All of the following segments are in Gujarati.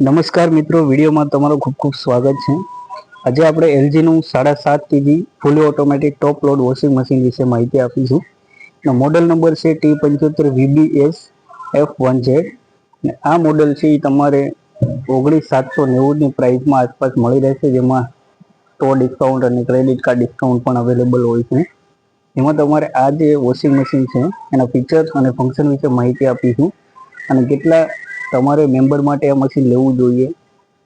નમસ્કાર મિત્રો, વિડીયોમાં તમારું ખૂબ ખૂબ સ્વાગત છે. આજે આપણે એલજીનું 7.5 કેજી ફૂલી ઓટોમેટિક ટોપ લોડ વોશિંગ મશીન વિશે માહિતી આપીશું. મોડલ નંબર છે T75VBS-F1Z. આ મોડલ છે એ તમારે 19,790ની પ્રાઇસમાં આસપાસ મળી રહેશે, જેમાં સ્ટોર ડિસ્કાઉન્ટ અને ક્રેડિટ કાર્ડ ડિસ્કાઉન્ટ પણ અવેલેબલ હોય છે. એમાં તમારે આ જે વોશિંગ મશીન છે એના ફીચર્સ અને ફંક્શન વિશે માહિતી આપીશું, અને કેટલા તમારે મેમ્બર માટે આ મશીન લેવું જોઈએ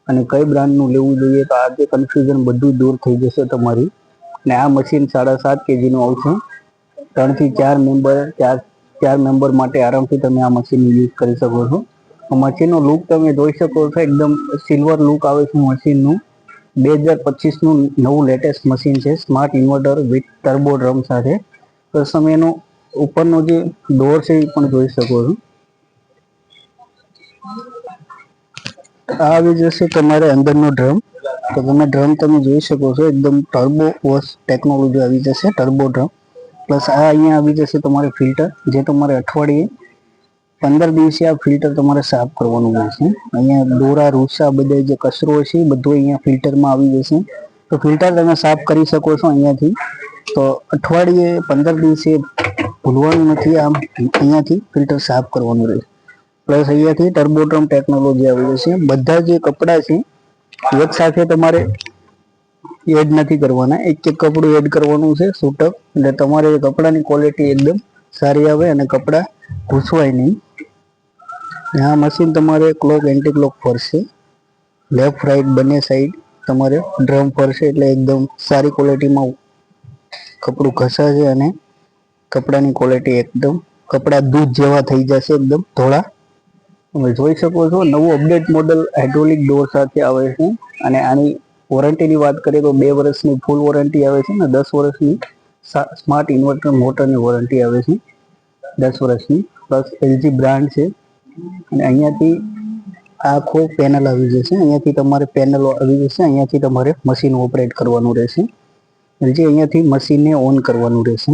અને કઈ બ્રાન્ડનું લેવું જોઈએ. તો આ જે કન્ફ્યુઝન બધું દૂર થઈ જશે તમારી. અને આ મશીન 7.5 કેજીનું આવશે. 3 થી 4 મેમ્બર ચાર મેમ્બર માટે આરામથી તમે આ મશીન યુઝ કરી શકો છો. મશીનનો લુક તમે જોઈ શકો છો, એકદમ સિલ્વર લુક આવે છે મશીનનું. 2025નું નવું લેટેસ્ટ મશીન છે, smart inverter with turbo drum સાથે. તો તમે એનો ઉપરનો જે ડોર છે એ પણ જોઈ શકો છો. આ આવી જશે તમારે અંદરનો ડ્રમ. તો તમે જોઈ શકો છો, એકદમ ટર્બો વોશ ટેકનોલોજી આવી જશે, ટર્બો ડ્રમ. પ્લસ આ અહીંયા આવી જશે તમારે ફિલ્ટર, જે તમારે અઠવાડિયે 15 દિવસે આ ફિલ્ટર તમારે સાફ કરવાનું રહેશે. અહીંયા દોરા રૂસા બધા જે કચરો છે બધું અહીંયા ફિલ્ટરમાં આવી જશે. તો ફિલ્ટર તમે સાફ કરી શકો છો અહીંયાથી. તો અઠવાડિયે 15 દિવસે ભૂલવાનું નથી, આમ અહીંયાથી ફિલ્ટર સાફ કરવાનું રહેશે. પ્લસ અહીંયાથી ટર્બો ડ્રમ ટેકનોલોજી આવી જશે. બધા જે કપડાં છે એક સાથે તમારે એડ નથી કરવાના, એક એક કપડું એડ કરવાનું છે છૂટક, એટલે તમારે કપડાની ક્વોલિટી એકદમ સારી આવે અને કપડાં ઘૂસવાય નહીં. આ મશીન તમારે ક્લોક એન્ટી ક્લોક ફરશે, લેફ્ટ રાઈટ બંને સાઈડ તમારે ડ્રમ ફરશે, એટલે એકદમ સારી ક્વોલિટીમાં કપડું ઘસાશે અને કપડાની ક્વોલિટી એકદમ કપડા દૂધ જેવા થઈ જશે, એકદમ ધોળા. તમે જોઈ શકો છો, નવું અપડેટ મોડલ હાઇડ્રોલિક ડોર સાથે આવે છે. અને આની વોરંટીની વાત કરીએ તો 2 વર્ષની ફૂલ વોરંટી આવે છે, અને 10 વર્ષની સ્માર્ટ ઇન્વર્ટર મોટરની વોરંટી આવે છે, 10 વર્ષની. પ્લસ એલજી બ્રાન્ડ છે. અને અહીંયાથી આખો પેનલ આવી જશે, અહીંયાથી તમારે પેનલ આવી જશે, અહીંયાથી તમારે મશીન ઓપરેટ કરવાનું રહેશે. એલજી અહીંયાથી મશીનને ઓન કરવાનું રહેશે.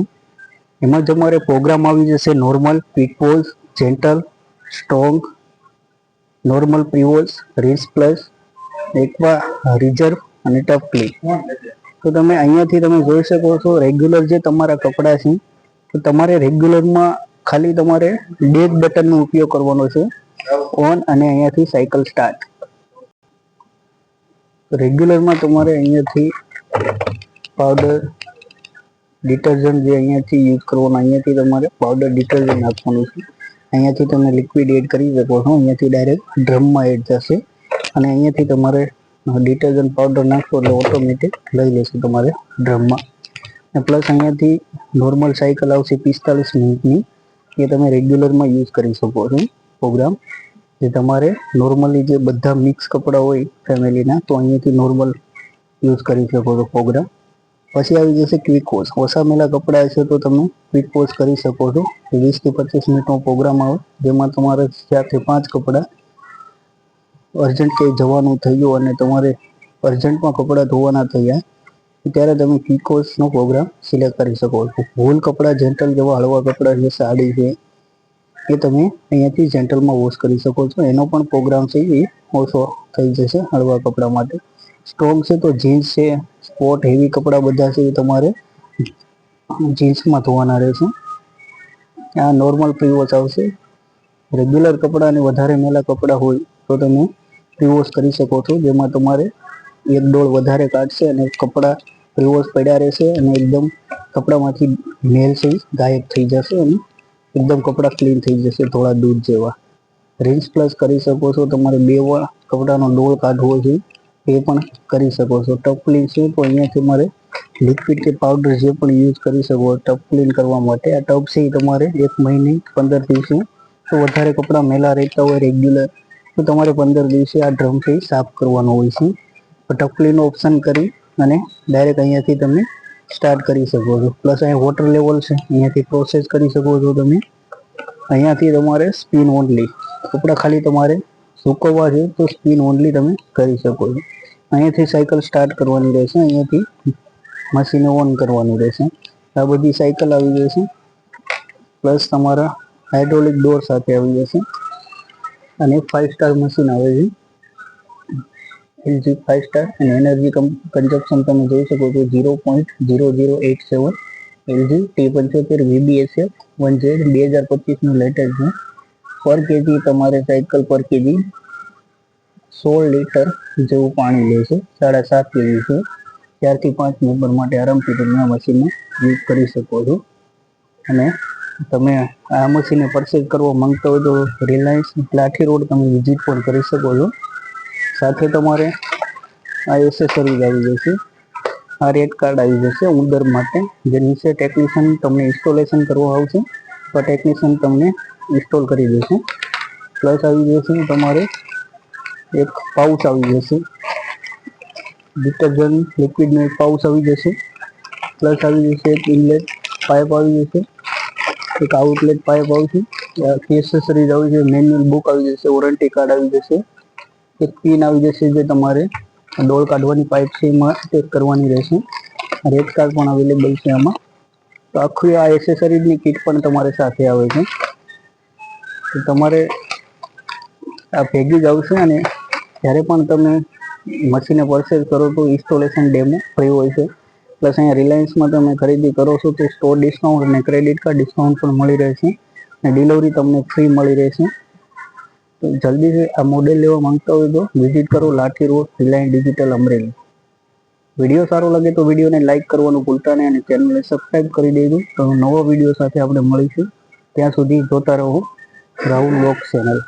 એમાં તમારે પ્રોગ્રામ આવી જશે normal, quick wash, gentle, strong, normal prewash, rinse plus, aqua, reserve અને ટફ ક્લીન. તો તમે અહીંયાથી તમે જોઈ શકો છો, રેગ્યુલર જે તમારા કપડાં છે તો તમારે રેગ્યુલરમાં ખાલી તમારે બે જ બટનનો ઉપયોગ કરવાનો છે, ઓન અને અહીંયાથી સાયકલ સ્ટાર્ટ. રેગ્યુલરમાં તમારે અહીંયાથી પાવડર ડિટર્જન્ટ જે અહીંયાથી યુઝ કરવાનું, અહીંયાથી તમારે પાવડર ડિટર્જન્ટ નાખવાનું છે. અહીંયાથી તમે લિક્વિડ એડ કરી શકો છો, અહીંયાથી ડાયરેક્ટ ડ્રમમાં એડ થશે. અને અહીંયાથી તમારે ડિટર્જન્ટ પાવડર નાખશો એટલે ઓટોમેટિક લઈ લેશે તમારે ડ્રમમાં. પ્લસ અહીંયાથી નોર્મલ સાયકલ આવશે 45 મિનિટની, એ તમે રેગ્યુલરમાં યુઝ કરી શકો છો પ્રોગ્રામ. જે તમારે નોર્મલી જે બધા મિક્સ કપડાં હોય ફેમિલીના, તો અહીંયાથી નોર્મલ યુઝ કરી શકો છો પ્રોગ્રામ. પછી આવી જશે ક્વિક વોશ. ઓસામેલા કપડાં છે તો તમે ક્વિક વોશ કરી શકો છો. 20 થી 25 મિનિટનો પ્રોગ્રામ આવે, જેમાં તમારે 4 થી 5 કપડાં અર્જન્ટ કંઈ જવાનું થઈ ગયું અને તમારે અર્જન્ટમાં કપડાં ધોવાના થયા, ત્યારે તમે ક્વિક વોશનો પ્રોગ્રામ સિલેક્ટ કરી શકો છો. વૂલ કપડાં, જેન્ટલ જેવા હળવા કપડાં છે, સાડી છે, એ તમે અહીંયાથી જેન્ટલમાં વોશ કરી શકો છો. એનો પણ પ્રોગ્રામ છે એ ઓછો થઈ જશે હળવા કપડાં માટે. સ્ટ્રોંગ છે તો જીન્સ છે, સ્પોર્ટ હેવી કપડાં બધા છે એ તમારે જીન્સમાં ધોવાના રહેશે. આ નોર્મલ પ્રી વોશ આવશે. રેગ્યુલર કપડાં અને વધારે મેલા કપડાં હોય તો તમે પ્રી વોશ કરી શકો છો, જેમાં તમારે એક ડોળ વધારે કાઢશે અને કપડાં પ્રી વોશ પડ્યા રહેશે, અને એકદમ કપડામાંથી મેલ છે ગાયબ થઈ જશે અને એકદમ કપડાં ક્લીન થઈ જશે, થોડા દૂધ જેવા. રિન્સ પ્લસ કરી શકો છો, તમારે 2 વાર કપડાનો ડોળ કાઢવો છે એ પણ કરી શકો છો. ટફ ક્લીન છે તો અહીંયાથી તમારે લિક્વિડ કે પાવડર જે પણ યુઝ કરી શકો ટફ ક્લીન કરવા માટે. આ ટફ છે એ તમારે 1 મહિને 15 દિવસે, તો વધારે કપડાં મેલા રહેતા હોય રેગ્યુલર, તો તમારે 15 દિવસે આ ડ્રમથી સાફ કરવાનો હોય છે. ટફ ક્લીન ઓપ્શન કરી અને ડાયરેક્ટ અહીંયાથી તમે સ્ટાર્ટ કરી શકો છો. પ્લસ અહીંયા વોટર લેવલ છે, અહીંયાથી પ્રોસેસ કરી શકો છો તમે. અહીંયાથી તમારે સ્પિન ઓનલી, કપડાં ખાલી તમારે સૂકવવા છે તો સ્પિન ઓનલી તમે કરી શકો છો. અહીંયાથી સાયકલ સ્ટાર્ટ કરવાની રહેશે, અહીંયાથી મશીન ઓન કરવાનું રહેશે. આ બધી સાયકલ આવી જશે. પ્લસ તમારા હાઇડ્રોલિક ડોર સાથે આવી જશે, અને 5 સ્ટાર મશીન આવે છે. LG 5 સ્ટાર અને એનર્જી કન્ઝપ્શન તમે જોઈ શકો છો 0.0087 LG T75 VBSF 1Z 2025 નું લેટેસ્ટ છે. પર કેજી તમારે સાયકલ પર કેજી 16 લીટર જેવું પાણી લે છે. 7.5 કેજી છે. 4 થી 5 મેમ્બર માટે આરામથી તમે આ મશીનને યુઝ કરી શકો છો. અને તમે આ મશીનને પરચેઝ કરવા માંગતા હોય તો રિલાયન્સ લાઠી રોડ તમે વિઝિટ પણ કરી શકો છો. સાથે તમારે આ એસેસરીઝ આવી જશે, આ રેડ કાર્ડ આવી જશે ઉંદર માટે, જે નીચે ટેકનિશિયન તમને ઇન્સ્ટોલેશન કરવા આવશે તો ટેકનિશિયન તમને ઇન્સ્ટોલ કરી દેશે. પ્લસ આવી જશે તમારે એક પાઉચ આવી જશે, ડિટર્જન્ટ લિક્વિડનો એક પાઉચ આવી જશે. પ્લસ આવી જશે એક ઇનલેટ પાઇપ આવી જશે, એક આઉટલેટ પાઇપ આવશે, એસેસરીઝ આવી જશે, મેન્યુઅલ બુક આવી જશે, વોરંટી કાર્ડ આવી જશે, એક પિન આવી જશે જે તમારે ડોળ કાઢવાની પાઇપ છે એમાં ટેક કરવાની રહેશે. રેડ કાર્ડ પણ અવેલેબલ છે આમાં. તો આખી આ એસેસરીઝની કિટ પણ તમારે સાથે આવે છે. તો તમારે આ ભેગી જ આવશે અને જ્યારે પણ તમે મશીનને પરચેઝ કરો તો ઇન્સ્ટોલેશન ડેમો ફ્રી હોય છે. પ્લસ અહીંયા રિલાયન્સમાં તમે ખરીદી કરો છો તો સ્ટોર ડિસ્કાઉન્ટ અને ક્રેડિટ કાર્ડ ડિસ્કાઉન્ટ પણ મળી રહેશે અને ડિલિવરી તમને ફ્રી મળી રહેશે. તો જલ્દીથી આ મોડેલ લેવા માંગતા હોય તો વિઝિટ કરો Lathi road, Reliance Digital, Amreli. Video સારો લાગે તો વિડીયોને લાઇક કરવાનું ભૂલતા નહીં અને ચેનલને સબસ્ક્રાઈબ કરી દેજો. તો નવો વિડીયો સાથે આપણે મળીશું. ત્યાં સુધી જોતા રહો રાહુલ વ્લોગ્સ ચેનલ.